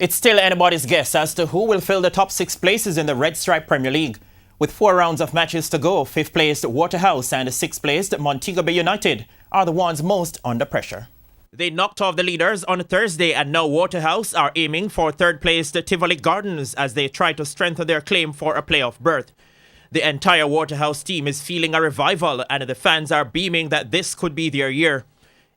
It's still anybody's guess as to who will fill the top 6 places in the Red Stripe Premier League. With 4 rounds of matches to go, 5th placed Waterhouse and 6th placed Montego Bay United are the ones most under pressure. They knocked off the leaders on Thursday, and now Waterhouse are aiming for 3rd placed Tivoli Gardens as they try to strengthen their claim for a playoff berth. The entire Waterhouse team is feeling a revival, and the fans are beaming that this could be their year.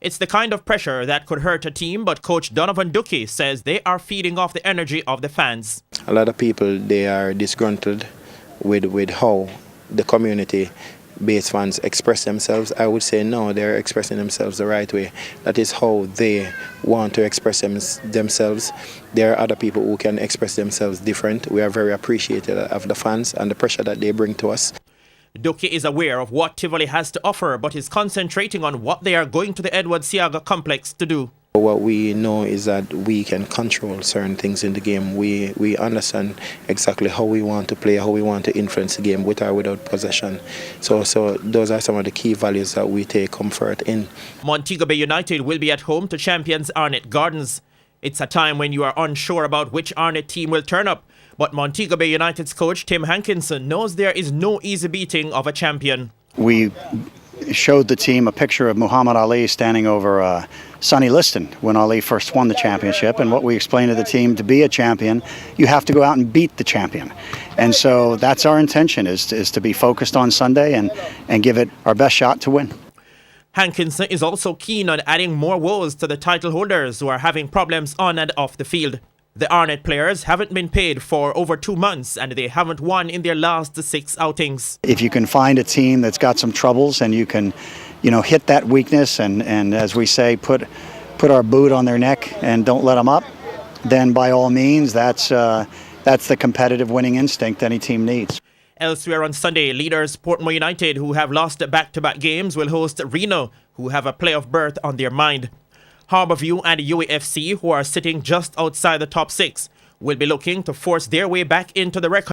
It's the kind of pressure that could hurt a team, but coach Donovan Duckey says they are feeding off the energy of the fans. A lot of people, they are disgruntled with how the community-based fans express themselves. I would say no, they're expressing themselves the right way. That is how they want to express themselves. There are other people who can express themselves different. We are very appreciative of the fans and the pressure that they bring to us. Duckey is aware of what Tivoli has to offer, but is concentrating on what they are going to the Edward Seaga complex to do. What we know is that we can control certain things in the game. We understand exactly how we want to play, how we want to influence the game with or without possession. So those are some of the key values that we take comfort in. Montego Bay United will be at home to champions Arnett Gardens. It's a time when you are unsure about which Arnett team will turn up, but Montego Bay United's coach Tim Hankinson knows there is no easy beating of a champion. We showed the team a picture of Muhammad Ali standing over Sonny Liston when Ali first won the championship, and what we explained to the team, to be a champion, you have to go out and beat the champion. And so that's our intention, is to be focused on Sunday and give it our best shot to win. Hankinson is also keen on adding more woes to the title holders who are having problems on and off the field. The Arnett players haven't been paid for over 2 months, and they haven't won in their last 6 outings. If you can find a team that's got some troubles and you can, hit that weakness and as we say, put our boot on their neck and don't let them up, then by all means, that's the competitive winning instinct any team needs. Elsewhere on Sunday, leaders Portmore United, who have lost back-to-back games, will host Reno, who have a playoff berth on their mind. Harbourview and UAFC, who are sitting just outside the top 6, will be looking to force their way back into the record.